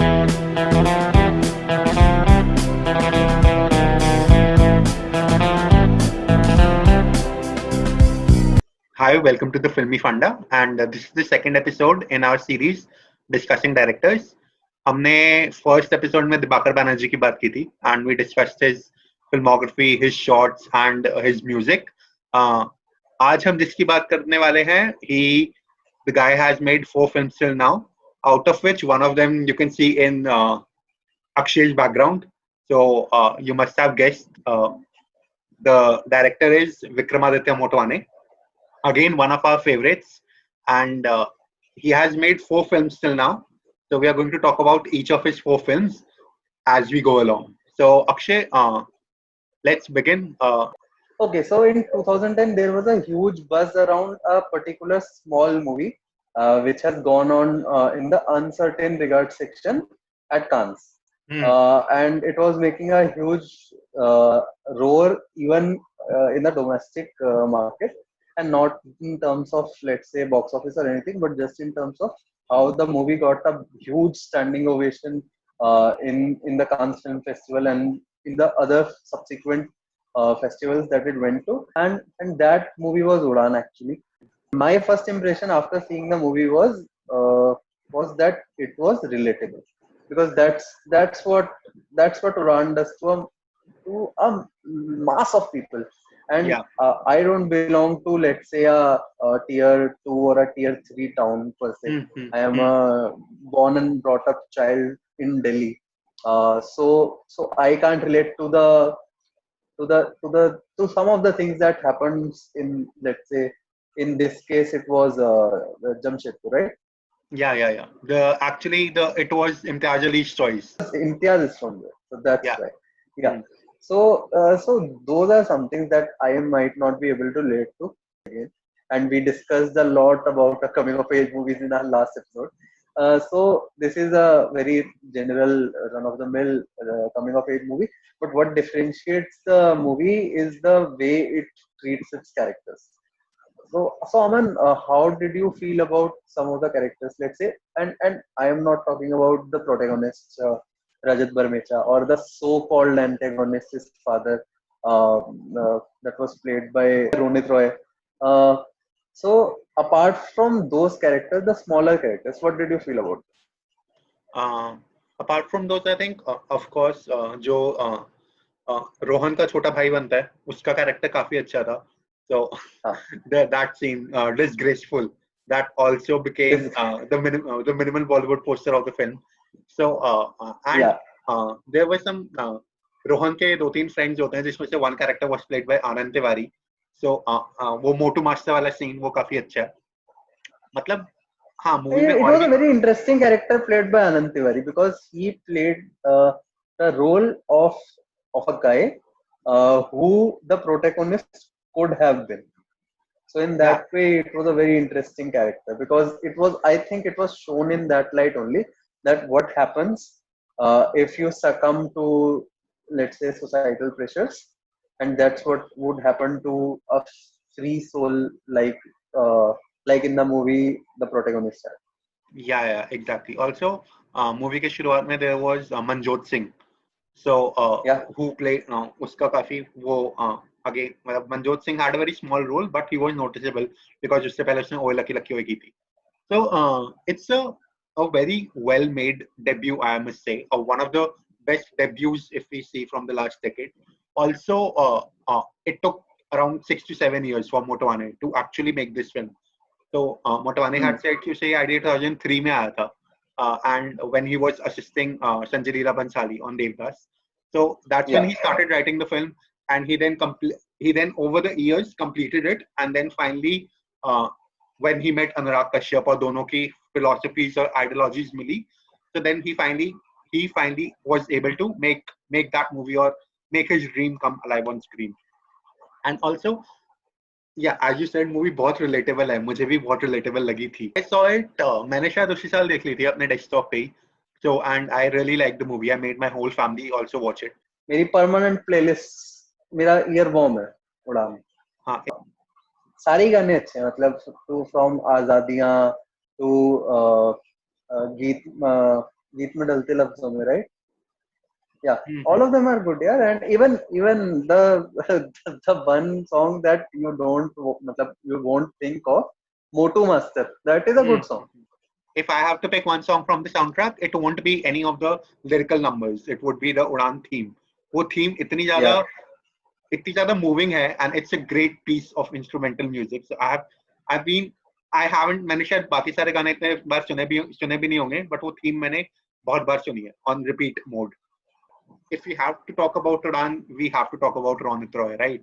Hi, welcome to the Filmy Funda, and this is the second episode in our series discussing directors. हमने first episode में दिबाकर बैनर्जी की बात की थी and we discussed his filmography, his shots and his music. आज हम जिसकी बात करने वाले हैं, the guy has made 4 films till now, out of which one of them you can see in Akshay's background. So you must have guessed. The director is Vikramaditya Motwane, again one of our favorites, and he has made 4 films till now. So we are going to talk about each of his 4 films as we go along. So Akshay, let's begin. Okay, so in 2010 there was a huge buzz around a particular small movie which has gone on in the uncertain regard section at Cannes. And it was making a huge roar even in the domestic market, and not in terms of, let's say, box office or anything, but just in terms of how the movie got a huge standing ovation in the Cannes Film Festival and in the other subsequent festivals that it went to, and that movie was Udan. Actually, my first impression after seeing the movie was that it was relatable, because that's what Udan does to a mass of people. And Yeah. I don't belong to, let's say, a tier 2 or a tier 3 town per se. I am a born and brought up child in Delhi, so I can't relate to some of the things that happens in, let's say, in this case it was Jamshedpur, right? Yeah. It was Imtiaz Ali's choice. Imtiaz is from there, so that's Yeah. why. Yeah. So those are some things that I might not be able to relate to again. And we discussed a lot about the coming of age movies in our last episode. So this is a very general run of the mill coming of age movie. But what differentiates the movie is the way it treats its characters. So Aman, how did you feel about some of the characters? Let's say, and I am not talking about the protagonist, Rajat Barmecha, or the so-called antagonist, his father, that was played by Ronit Roy. So apart from those characters, the smaller characters, what did you feel about? Uh, Apart from those, I think, of course, जो रोहन का छोटा भाई बनता है, उसका character काफी अच्छा था. So that scene, disgraceful, that also became the minimal Bollywood poster of the film. So there were some Rohan के 2-3 फ्रेंड्स होते हैं, जिसमें से one character was played by Anand Tiwari. So वो मोटू मास्टर वाला सीन वो काफी अच्छा है. मतलब हाँ, मूवी में It was a very interesting character played by Anand Tiwari, because he played the role of a guy who the protagonist could have been. So in that way, it was a very interesting character, because I think it was shown in that light only, that what happens if you succumb to, let's say, societal pressures, and that's what would happen to a free soul like in the movie the protagonist had. Yeah, exactly. Also, movie के शुरुआत में there was Manjot Singh. So who played उसका काफी वो again मतलब Manjot Singh had a very small role, but he was noticeable because उससे पहले उसने ओए लकी लकी ओए की थी. So it's a very well made debut, I must say, one of the best debuts if we see from the last decade. Also, it took around 6 to 7 years for Motwane to actually make this film. So Motwane had said कि उसे idea 2003 में आया था, and when he was assisting Sanjay Leela Bhansali on Devdas. So that's when he started writing the film, and he then over the years completed it, and then finally when he met Anurag Kashyap और दोनों की philosophies or ideologies मिली, so then he finally was able to make that movie or make his dream come alive on screen. And also, yeah, as you said, movie बहुत relatable है, मुझे भी बहुत relatable लगी थी. I saw it, मैंने शायद उसी साल देख ली थी अपने डेस्कटॉप पे ही. So and I really liked the movie. I made my whole family also watch it. मेरी परमानेंट प्लेलिस्ट, मेरा ईयर बॉम है उड़ान. हाँ, सारे गाने अच्छे हैं, मतलब टू फ्रॉम आजादियां टू गीत गीत में डलते लफ्जों में, right? Yeah, all of them are good, yeah. And even the the one song that you won't think of, Motu Master, that is a good song. If I have to pick one song from the soundtrack, it won't be any of the lyrical numbers. It would be the Udan theme. वो theme इतनी ज़्यादा moving है, and it's a great piece of instrumental music. So I haven't मैंने शायद बाकी सारे गाने इतने बार सुने भी नहीं होंगे, but वो theme मैंने बहुत बार सुनी है on repeat mode. If we have to talk about Udan, we have to talk about Ronit Roy, right?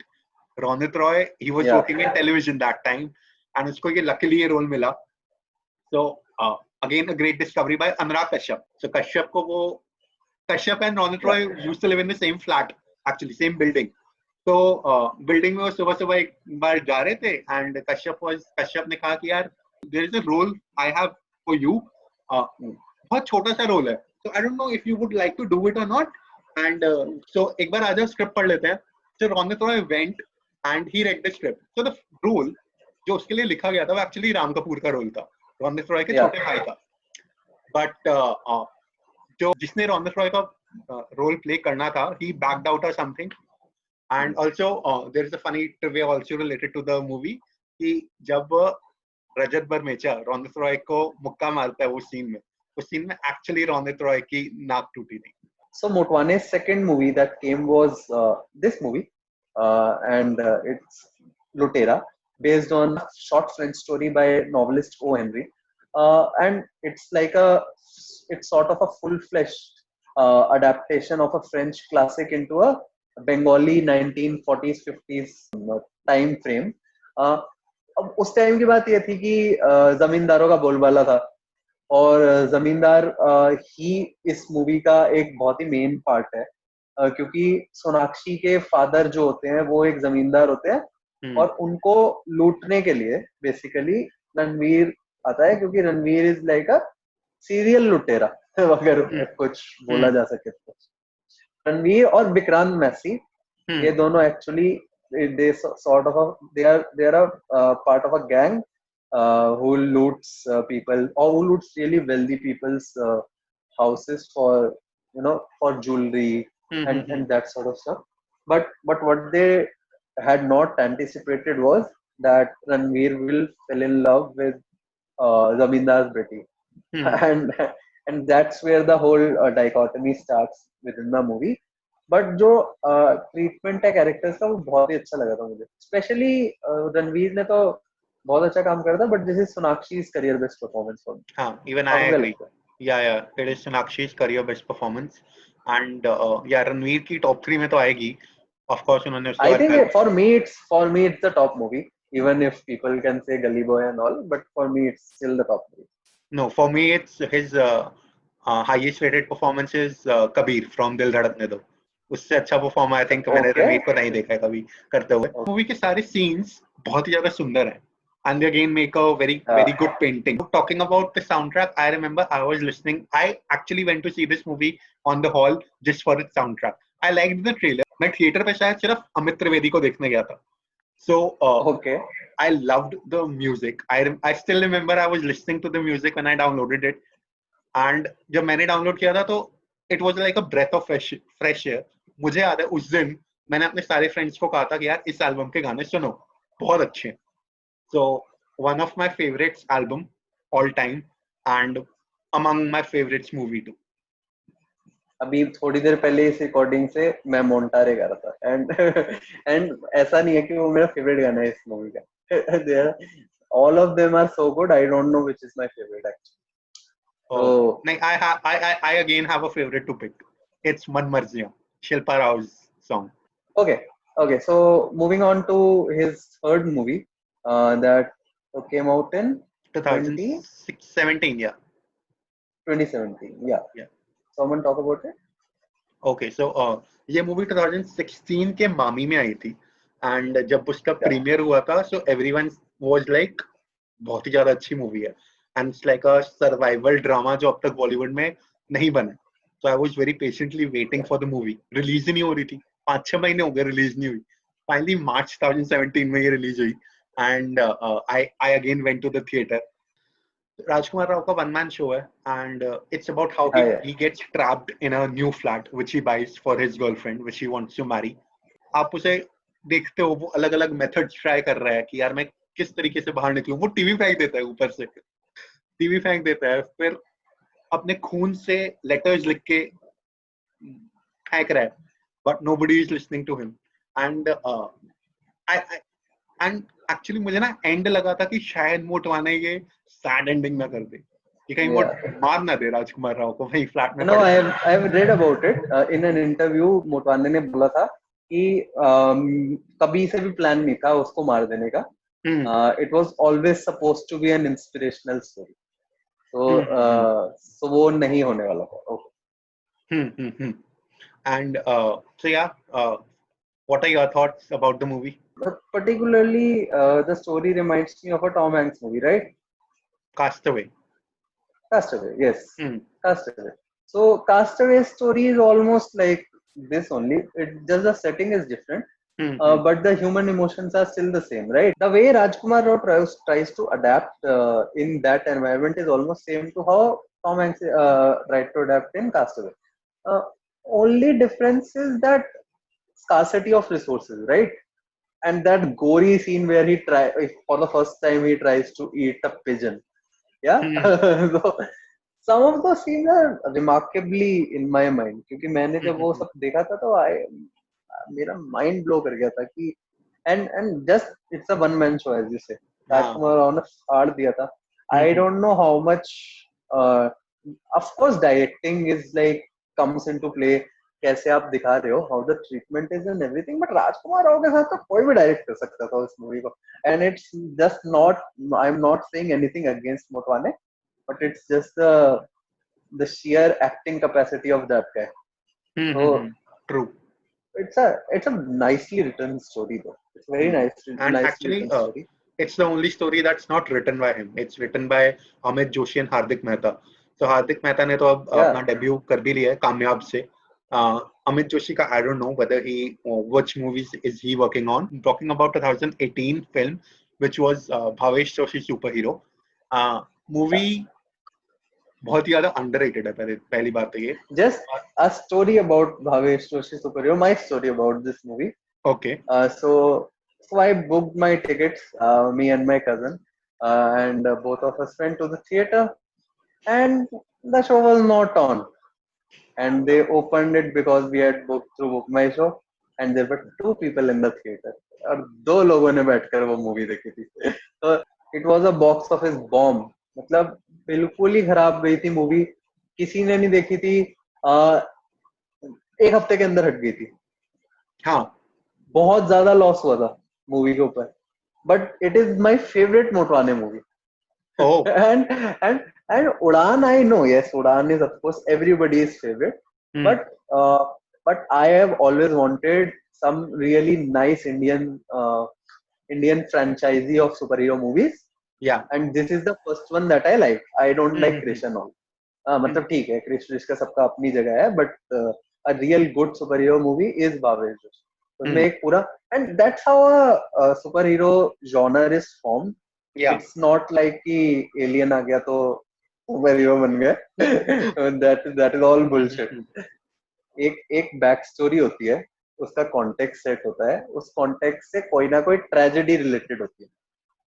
Ronit Roy, he was working in television that time, and उसको ये luckily ये role मिला. So again, a great discovery by Anurag Kashyap. So Kashyap and Ronit Roy used to live in the same flat, actually, same building. So building में वो सुबह एक बार जा रहे थे, and Kashyap ने कहा कि यार, there is a role I have for you. बहुत छोटा सा role है. So I don't know if you would like to do it or not. And so एक बार आजा script पढ़ लेते हैं. So Ronit Roy went and he read the script. So the role जो उसके लिए लिखा गया था वो actually राम कपूर का role था. रॉनित रॉय के छोटे भाई का. बट जो जिसने रॉनित रॉय का रोल प्ले करना था, he backed out or something. And also there is a funny trivia also related to the movie कि जब रजत बरमेचा रॉनित रॉय को मुक्का मारता है उस सीन में actually रॉनित रॉय की नाक टूटी थी. So Motwane's second movie that came was this movie, and it's Lutera, based on a short French story by novelist O. Henry, and it's sort of a full-fledged adaptation of a French classic into a Bengali 1940s 50s time frame. अब उस time की बात ये थी कि जमींदारों का बोलबाला था, और जमींदार ही इस मूवी का एक बहुत ही मेन पार्ट है, क्योंकि सोनाक्षी के फादर जो होते हैं वो एक जमींदार होते हैं, और उनको लूटने के लिए बेसिकली रणवीर आता है, क्योंकि Ranveer is like a serial लुटेरा अगर कुछ बोला जा सके तो. रणवीर और विक्रांत मैसी, ये दोनों actually they are part of a gang who loots people, or who loots really wealthy people's houses for jewelry and that sort of stuff. But what they had not anticipated was that Ranveer will fall in love with Zamindar's beti, and that's where the whole dichotomy starts within the movie. But जो treatment है characters का वो बहुत ही अच्छा लगा था मुझे. Specially Ranveer ने तो बहुत अच्छा काम करा था, but this is Sonakshi's career best performance for me. हाँ, even I agree. Yeah, it is Sonakshi's career best performance, and yeah, Ranveer की top 3 में तो आएगी. Of course, उन्होंने उसके I think for me it's the top movie, even if people can say Gully Boy and all, but for me it's still the top movie. No, for me it's his highest rated performance is Kabir from Dil Dhadakne Do. उससे अच्छा perform I think मैंने रणवीर को नहीं देखा है कभी करते हुए. मूवी के सारे सीन्स बहुत ही ज्यादा सुंदर हैं, and they again make a very good painting. Talking about the soundtrack, I remember I was listening. I actually went to see this movie on the hall just for its soundtrack. I liked the trailer. मैं theatre पे शायद सिर्फ अमित त्रिवेदी को देखने गया था. So I loved the music. I still remember I was listening to the music when I downloaded it, and जब मैंने डाउनलोड किया था तो it was like a breath of fresh air. मुझे याद है उस दिन मैंने अपने सारे फ्रेंड्स को कहा था कि यार इस एल्बम के गाने सुनो, बहुत अच्छे हैं. So one of my favourites album all time, and among my favourites movie two. अभी थोड़ी देर पहले इस रिकॉर्डिंग से मैं मोन्टारे गा रहा था, एंड ऐसा नहीं है कि वो मेरा फेवरेट गाना है इस मूवी का. all of them are so good, I don't know which is my favorite actually. नहीं, I again have a favorite to pick. It's Man Marziyan, Shilpa Rao's song. Okay, so moving on to his third movie that came out in 2017. 2017, yeah. Someone talk about it. Okay, so ये movie 2016 के मामी में आई थी, and जब उसका premiere हुआ था, so everyone was like बहुत ही ज्यादा अच्छी मूवी है, and it's like a survival drama जो अब तक बॉलीवुड में नहीं बना. So I was very patiently waiting for the movie. Release ही नहीं हो रही थी, 5-6 महीने हो गए रिलीज नहीं हुई. Finally March 2017 में ये रिलीज हुई, and I again went to the theater. Rajkumar Rao का one man show है, and it's about how he gets trapped in a new flat which he buys for his girlfriend which he wants to marry. आप उसे देखते हो, वो अलग अलग methods try कर रहा है कि यार मैं किस तरीके से बाहर निकलूं. वो टीवी फेंक देता है, ऊपर से टीवी फेंक देता है, फिर अपने खून से लेटर्स लिख के फेंक रहा है, but nobody is listening to him. And and actually मुझे ना एंड लगा था कि शायद मोटवाने ये सैड एंडिंग ना कर दे, कि कहीं वो मार ना दे राजकुमार राव को वही फ्लैट में. No, I have read about it in an interview. Motwane ने बोला था कि कभी से भी प्लान नहीं था उसको मार देने का. It was always supposed to be an inspirational story. So वो नहीं होने वाला था. Okay. And so yeah, what are your thoughts about the movie? Particularly, the story reminds me of a Tom Hanks movie, right? Castaway. Castaway, yes. Castaway. So Castaway's story is almost like this only. Just the setting is different, but the human emotions are still the same, right? The way Rajkumar Rao tries to adapt in that environment is almost same to how Tom Hanks tried to adapt in Castaway. Only difference is that scarcity of resources, right? And that gory scene where for the first time he tries to eat a pigeon. Yeah. So some of those scenes are remarkably in my mind, क्योंकि मैंने जब वो सब देखा था तो मेरा mind blow कर गया था कि and just it's a one man show as you say. राजकुमार राव ने फाड़ दिया था. I don't know how much. Of course, directing is like comes into play. कैसे आप दिखा रहे हो, how the treatment is and everything, but राजकुमार राव के साथ तो कोई भी डायरेक्ट कर सकता था उस मूवी को. And it's just not, I'm not saying anything against Motwane, but it's just the sheer acting capacity of that guy. So true. It's a nicely written story though. It's very nice. And actually, story. It's the only story that's not written by him. It's written by Amit Joshi and Hardik Mehta. So Hardik Mehta ने तो अब अपना debut कर भी लिया है कामयाब से. Amit Joshi ka, I don't know whether which movies is he working on. I'm talking about 2018 film which was Bhavesh Joshi Superhero. Movie बहुत ही ज्यादा underrated है. पहली बात तो ये. Just a story about Bhavesh Joshi Superhero. My story about this movie. Okay. So I booked my tickets, me and my cousin, and both of us went to the theater, and the show was not on. And they opened it because we had booked through Book My Show, and there were 2 people in the theater. और 2 लोगों ने बैठकर वो movie देखी थी. So it was a box office bomb. मतलब बिल्कुल ही खराब गई थी मूवी. किसी ने नहीं देखी थी. 1 हफ्ते के अंदर हट गई थी. हाँ, बहुत ज्यादा लॉस हुआ था मूवी के ऊपर. But it is my favorite Motwane movie. Oh. And Udaan, I know, yes, Udaan is of course everybody's favorite, but I have always wanted some really nice Indian franchisee of superhero movies. Yeah. And this is the first one that I like. I don't like Krish and all. मतलब ठीक है, Krish का सबका अपनी जगह है, but a real good superhero movie is Bhavesh Joshi. उसमें एक पूरा, and that's how a superhero genre is formed. Yeah. It's not like कि alien आ गया तो superhero बन गया. that is all bullshit. एक बैक स्टोरी होती है, उसका कॉन्टेक्स्ट सेट होता है, उस कॉन्टेक्स्ट से कोई ना कोई ट्रेजेडी रिलेटेड होती है,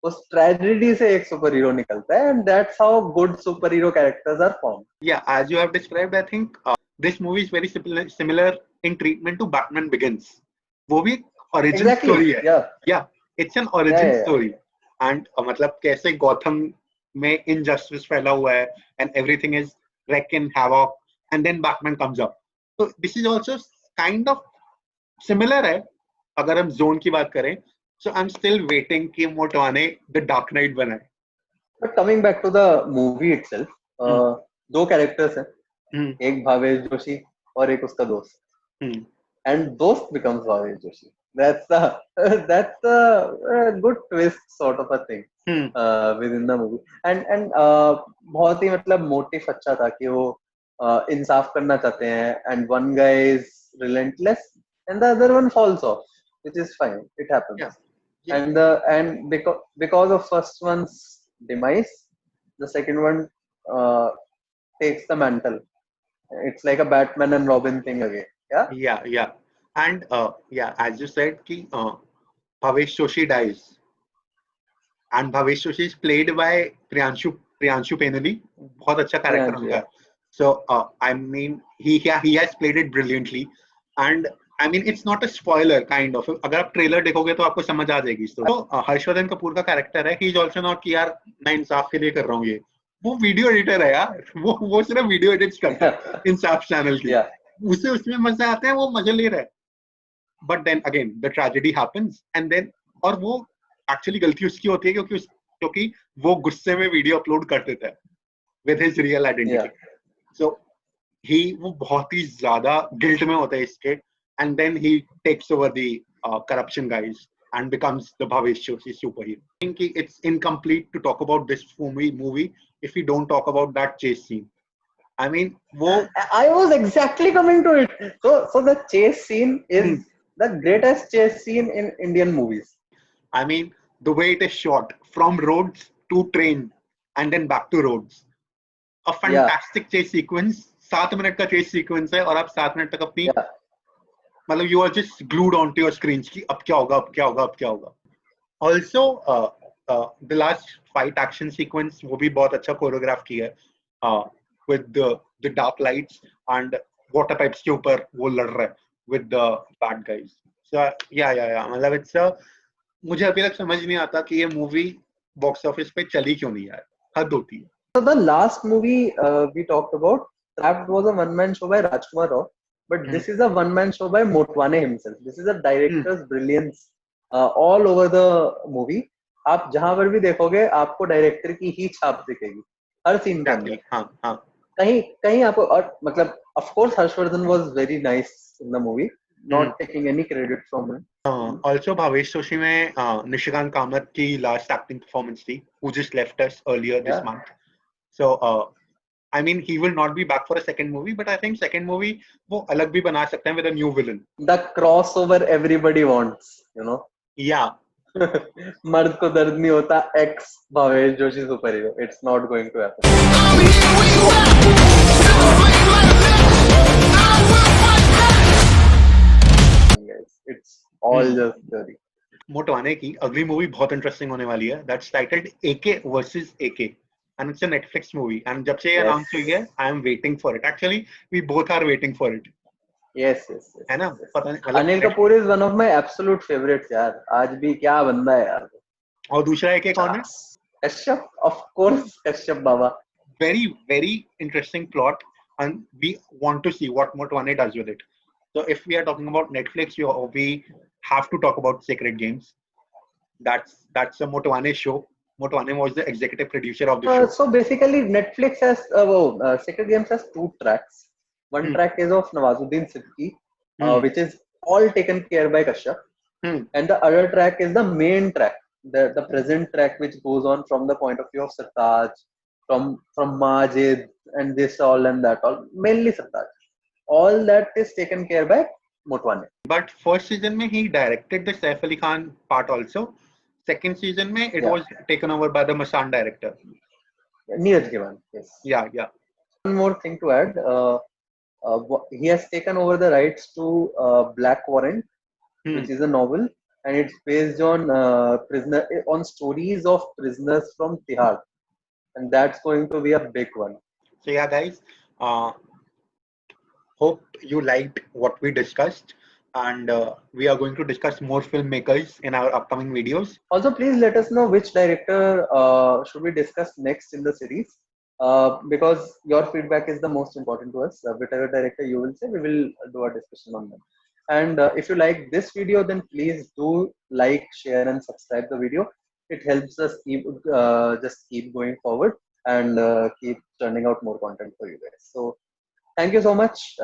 उस ट्रेजेडी से एक सुपर हीरो निकलता है, and that's how good superhero characters are formed. Yeah, as you have described, I think this movie is very similar in treatment to Batman Begins. वो भी origin story है. Yeah, it's an origin story. And मतलब कैसे Gotham में injustice फैला हुआ है, and everything is wreck and havoc, and then Batman comes up. So this is also kind of similar है, अगर हम zone की बात करें. So I'm still waiting कि मोटवाने The Dark Knight बनाए. But coming back to the movie itself, 2 characters हैं, एक भावेश जोशी और एक उसका दोस्त. And दोस्त becomes Bhavesh Joshi. That's a good twist sort of a thing within the movie. And बहुत ही मतलब मोटिव अच्छा था कि वो इंसाफ करना चाहते हैं, and one guy is relentless and the other one falls off, which is fine. It happens. Yeah. And because of first one's demise, the second one takes the mantle. It's like a Batman and Robin thing again. Yeah. And as you said, ki Bhavesh Joshi dies, and Bhavesh Joshi is played by Priyanshu Penali. बहुत अच्छा character उनका. So I mean, he has played it brilliantly, and I mean it's not a spoiler kind of. अगर आप trailer देखोगे तो आपको समझ आ जाएगी. तो हर्षवर्धन कपूर का कैरेक्टर है. He is also not कि यार मैं इंसाफ के लिए कर रहा हूँ ये. वो वीडियो एडिटर है यार. वो सिर्फ वीडियो एडिट्स करता है इंसाफ चैनल की. उसे उसमें मजे आते हैं, वो मजे ले रहा है. But then again the tragedy happens, and then और वो एक्चुअली गलती उसकी होती है क्योंकि वो गुस्से में वीडियो अपलोड कर देता है with his real identity. So वो बहुत ही ज्यादा गिल्ट में होता है इसके, and then he takes over the corruption guys and becomes the Bhavesh Joshi superhero. I think it's incomplete to talk about this movie if we don't talk about that chase scene. I mean, I was exactly coming to it. So the chase scene is the greatest chase scene in Indian movies. I mean, the way it is shot from roads to train and then back to roads. A fantastic chase sequence. 7 minute का chase sequence है और आप 7 minute तक अपनी मतलब you are just glued onto your screens कि अब क्या होगा. Also, the last fight action sequence वो भी बहुत अच्छा choreograph किया है. With the dark lights and water pipes के ऊपर वो लड़ रहा है with the bad guys. So मतलब it's मुझे अभी तक समझ नहीं आता कि ये मूवी बॉक्स ऑफिस पे चली क्यों नहीं यार. हद होती है. So the last movie we talked about, that was a one-man show by Rajkumar Rao, but this is a one-man show by Motwane himself. This is a director's brilliance all over the movie. आप जहां पर भी देखोगे आपको director की ही छाप दिखेगी हर scene के अंदर. कहीं आपको, और मतलब of course Harshvardhan was very nice in the movie, not taking any credit from him. Also Bhavesh Joshi में निशिकांत कामत की last acting performance थी, who just left us earlier this month. So I mean he will not be back for a second movie, but I think second movie वो अलग भी बना सकते हैं with a new villain. The crossover everybody wants, you know. Yeah. मर्द को दर्द नहीं होता ex Bhavesh Joshi super hero. It's not going to happen. It's all just theory. Motwane की अगली मूवी बहुत इंटरेस्टिंग होने वाली है. That's titled AK versus AK. And it's a Netflix movie. And जब से ये announce हुई है, I am waiting for it. Actually, we both are waiting for it. Yes. है ना? पता नहीं. Anil Kapoor is one of my absolute favorites यार. आज भी क्या बंदा है यार. और दूसरा AK कौन है? Kashyap, of course, Kashyap Baba. Very, very interesting plot, and we want to see what Motwane does with it. So if we are talking about Netflix, we have to talk about Sacred Games. That's a Motwane show. Motwane was the executive producer of the show. So basically, Netflix has Sacred Games has 2 tracks. One track is of Nawazuddin Siddiqui, which is all taken care by Kashyap, and the other track is the main track, the present track, which goes on from the point of view of Sartaj, from Majid and this all and that all, mainly Sartaj. All that is taken care by Motwane. But first season mein he directed the Saif Ali Khan part also. Second season mein it was taken over by the Masaan director. Neeraj Gewan, yes. Yeah. One more thing to add. He has taken over the rights to Black Warrant, which is a novel, and it's based on stories of prisoners from Tihar, and that's going to be a big one. So yeah, guys, hope you liked what we discussed, and we are going to discuss more filmmakers in our upcoming videos. Also, please let us know which director should we discuss next in the series. Because your feedback is the most important to us. Whichever director you will say, we will do a discussion on them. And if you like this video, then please do like, share, and subscribe the video. It helps us keep going forward and keep churning out more content for you guys. So thank you so much.